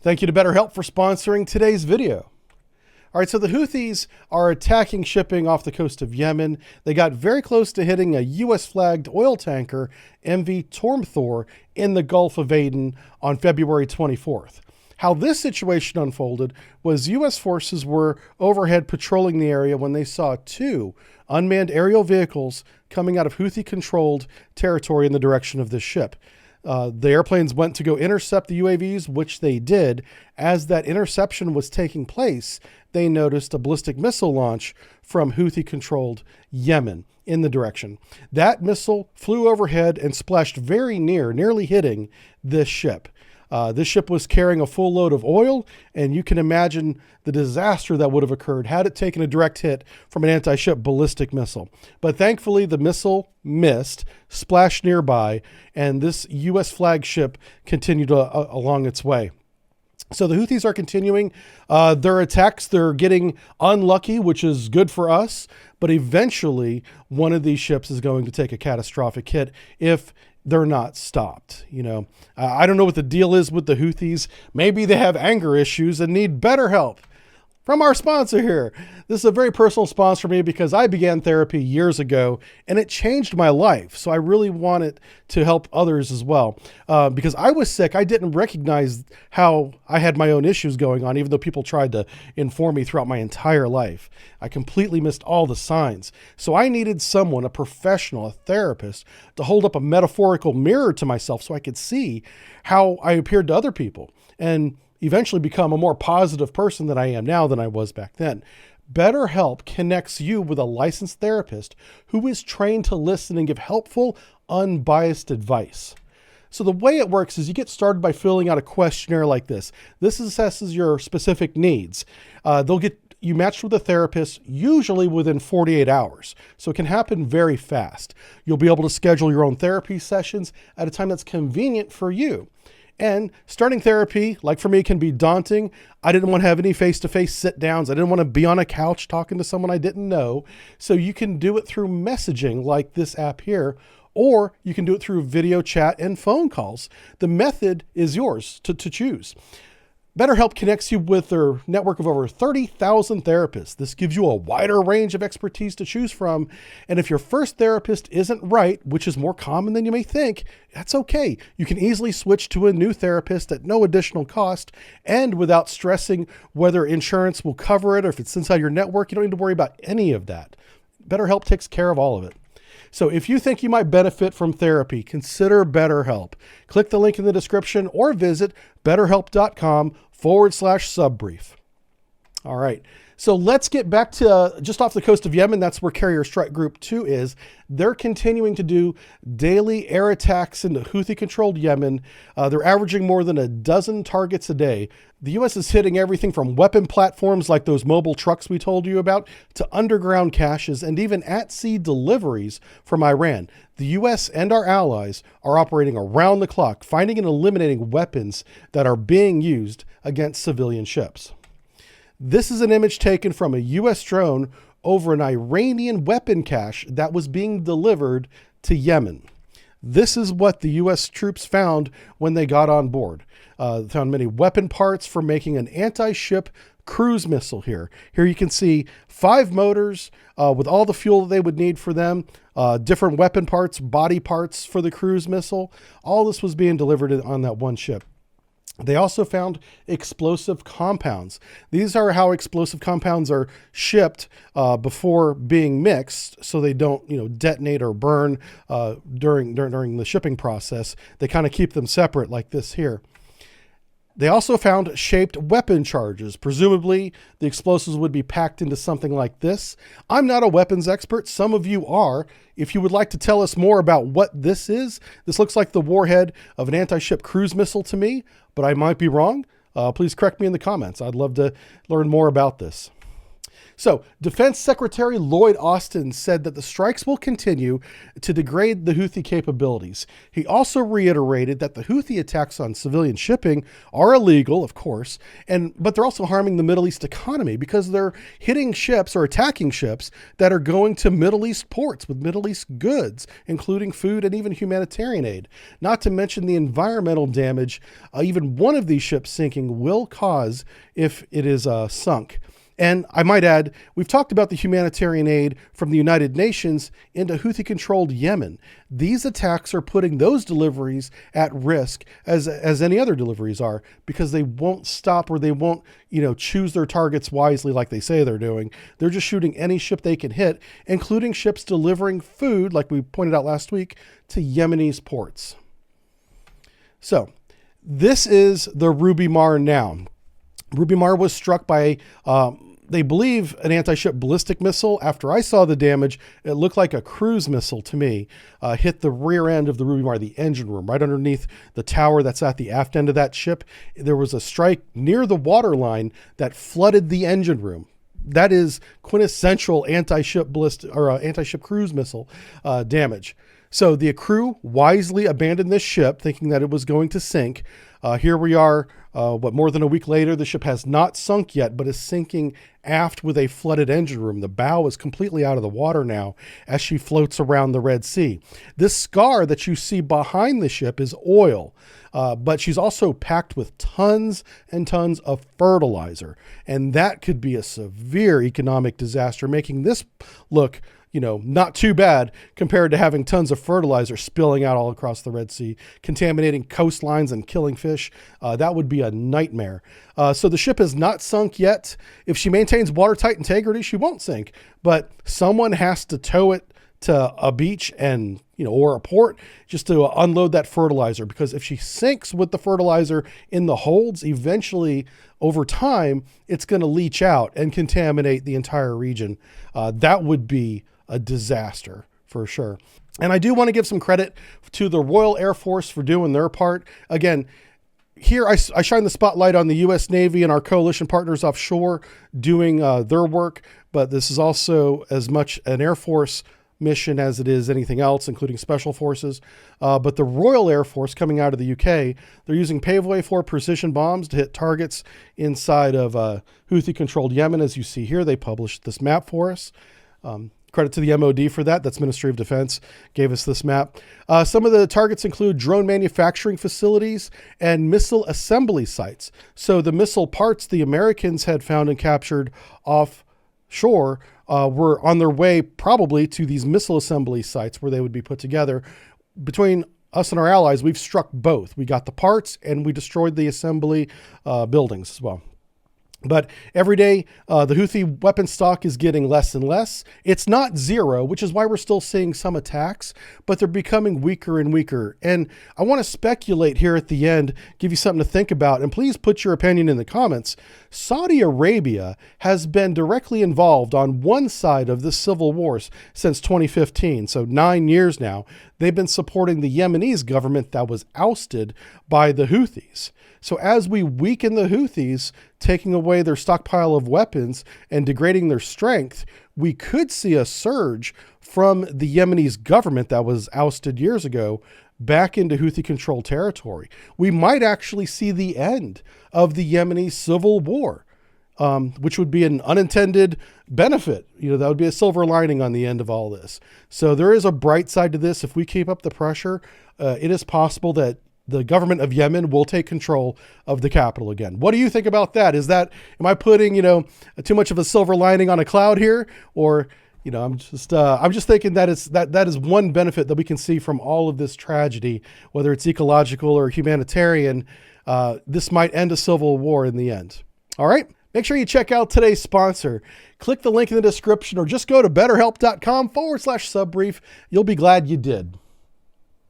Thank you to BetterHelp for sponsoring today's video. All right, so the Houthis are attacking shipping off the coast of Yemen. They got very close to hitting a U.S.-flagged oil tanker, MV Torm Thor, in the Gulf of Aden on February 24th. How this situation unfolded was U.S. forces were overhead patrolling the area when they saw two unmanned aerial vehicles coming out of Houthi-controlled territory in the direction of this ship. The airplanes went to go intercept the UAVs, which they did. As that interception was taking place, they noticed a ballistic missile launch from Houthi-controlled Yemen in the direction. That missile flew overhead and splashed very nearly hitting this ship. This ship was carrying a full load of oil, and you can imagine the disaster that would have occurred had it taken a direct hit from an anti-ship ballistic missile. But thankfully, the missile missed, splashed nearby, and this U.S. flagship continued along its way. So the Houthis are continuing their attacks. They're getting unlucky, which is good for us. But eventually, one of these ships is going to take a catastrophic hit if they're not stopped. I don't know what the deal is with the Houthis. Maybe they have anger issues and need better help. From our sponsor here. This is a very personal sponsor for me because I began therapy years ago and it changed my life. So I really want it to help others as well. Because I was sick, I didn't recognize how I had my own issues going on, even though people tried to inform me throughout my entire life. I completely missed all the signs. So I needed someone, a professional, a therapist, to hold up a metaphorical mirror to myself so I could see how I appeared to other people. And eventually become a more positive person than I am now than I was back then. BetterHelp connects you with a licensed therapist who is trained to listen and give helpful, unbiased advice. So the way it works is you get started by filling out a questionnaire like this. This assesses your specific needs. They'll get you matched with a therapist usually within 48 hours. So it can happen very fast. You'll be able to schedule your own therapy sessions at a time that's convenient for you. And starting therapy, like for me, can be daunting. I didn't want to have any face-to-face sit-downs. I didn't want to be on a couch talking to someone I didn't know. So you can do it through messaging like this app here, or you can do it through video chat and phone calls. The method is yours to choose. BetterHelp connects you with their network of over 30,000 therapists. This gives you a wider range of expertise to choose from. And if your first therapist isn't right, which is more common than you may think, that's okay. You can easily switch to a new therapist at no additional cost and without stressing whether insurance will cover it or if it's inside your network. You don't need to worry about any of that. BetterHelp takes care of all of it. So if you think you might benefit from therapy, consider BetterHelp. Click the link in the description or visit betterhelp.com/subbrief. All right. So let's get back to just off the coast of Yemen. That's where Carrier Strike Group 2 is. They're continuing to do daily air attacks into Houthi-controlled Yemen. They're averaging more than a dozen targets a day. The U.S. is hitting everything from weapon platforms like those mobile trucks we told you about to underground caches and even at-sea deliveries from Iran. The U.S. and our allies are operating around the clock, finding and eliminating weapons that are being used against civilian ships. This is an image taken from a U.S. drone over an Iranian weapon cache that was being delivered to Yemen. This is what the U.S. troops found when they got on board. Found many weapon parts for making an anti-ship cruise missile here. Here you can see 5 motors with all the fuel that they would need for them, different weapon parts, body parts for the cruise missile. All this was being delivered on that one ship. They also found explosive compounds. These are how explosive compounds are shipped before being mixed, so they don't, detonate or burn during the shipping process. They kind of keep them separate, like this here. They also found shaped weapon charges. Presumably, the explosives would be packed into something like this. I'm not a weapons expert. Some of you are. If you would like to tell us more about what this is, this looks like the warhead of an anti-ship cruise missile to me, but I might be wrong. Please correct me in the comments. I'd love to learn more about this. So, Defense Secretary Lloyd Austin said that the strikes will continue to degrade the Houthi capabilities. He also reiterated that the Houthi attacks on civilian shipping are illegal, of course, but they're also harming the Middle East economy because they're hitting ships or attacking ships that are going to Middle East ports with Middle East goods, including food and even humanitarian aid. Not to mention the environmental damage even one of these ships sinking will cause if it is sunk. And I might add, we've talked about the humanitarian aid from the United Nations into Houthi-controlled Yemen. These attacks are putting those deliveries at risk, as any other deliveries are, because they won't stop or they won't, choose their targets wisely like they say they're doing. They're just shooting any ship they can hit, including ships delivering food, like we pointed out last week, to Yemenis ports. So, this is the Rubymar now. Rubymar was struck by they believe an anti-ship ballistic missile. After I saw the damage, it looked like a cruise missile to me. Hit the rear end of the Rubymar, the engine room, right underneath the tower that's at the aft end of that ship. There was a strike near the waterline that flooded the engine room. That is quintessential anti-ship ballistic or anti-ship cruise missile damage. So the crew wisely abandoned this ship, thinking that it was going to sink. Here we are, more than a week later. The ship has not sunk yet, but is sinking aft with a flooded engine room. The bow is completely out of the water now as she floats around the Red Sea. This scar that you see behind the ship is oil, but she's also packed with tons and tons of fertilizer. And that could be a severe economic disaster, making this look not too bad compared to having tons of fertilizer spilling out all across the Red Sea, contaminating coastlines and killing fish. That would be a nightmare. So the ship is not sunk yet. If she maintains watertight integrity, she won't sink, but someone has to tow it to a beach and, or a port just to unload that fertilizer, because if she sinks with the fertilizer in the holds, eventually over time, it's going to leach out and contaminate the entire region. That would be a disaster for sure. And I do want to give some credit to the Royal Air Force for doing their part. Again, here I shine the spotlight on the U.S. Navy and our coalition partners offshore doing their work, but this is also as much an Air Force mission as it is anything else, including special forces. But the Royal Air Force coming out of the UK, they're using Paveway 4 precision bombs to hit targets inside of Houthi-controlled Yemen. As you see here, they published this map for us. Credit to the MOD for that. That's Ministry of Defense gave us this map. Some of the targets include drone manufacturing facilities and missile assembly sites. So the missile parts the Americans had found and captured offshore were on their way probably to these missile assembly sites where they would be put together. Between us and our allies, we've struck both. We got the parts and we destroyed the assembly buildings as well. But every day, the Houthi weapon stock is getting less and less. It's not zero, which is why we're still seeing some attacks, but they're becoming weaker and weaker. And I want to speculate here at the end, give you something to think about, and please put your opinion in the comments. Saudi Arabia has been directly involved on one side of this civil war since 2015, so 9 years now. They've been supporting the Yemenis government that was ousted by the Houthis. So as we weaken the Houthis, taking away their stockpile of weapons and degrading their strength, we could see a surge from the Yemenis government that was ousted years ago back into Houthi-controlled territory. We might actually see the end of the Yemeni civil war, which would be an unintended benefit. That would be a silver lining on the end of all this. So there is a bright side to this. If we keep up the pressure, it is possible that the government of Yemen will take control of the capital again. What do you think about that? Am I putting, too much of a silver lining on a cloud here? Or, I'm just thinking that is one benefit that we can see from all of this tragedy, whether it's ecological or humanitarian. This might end a civil war in the end. All right. Make sure you check out today's sponsor. Click the link in the description or just go to betterhelp.com/subbrief. You'll be glad you did.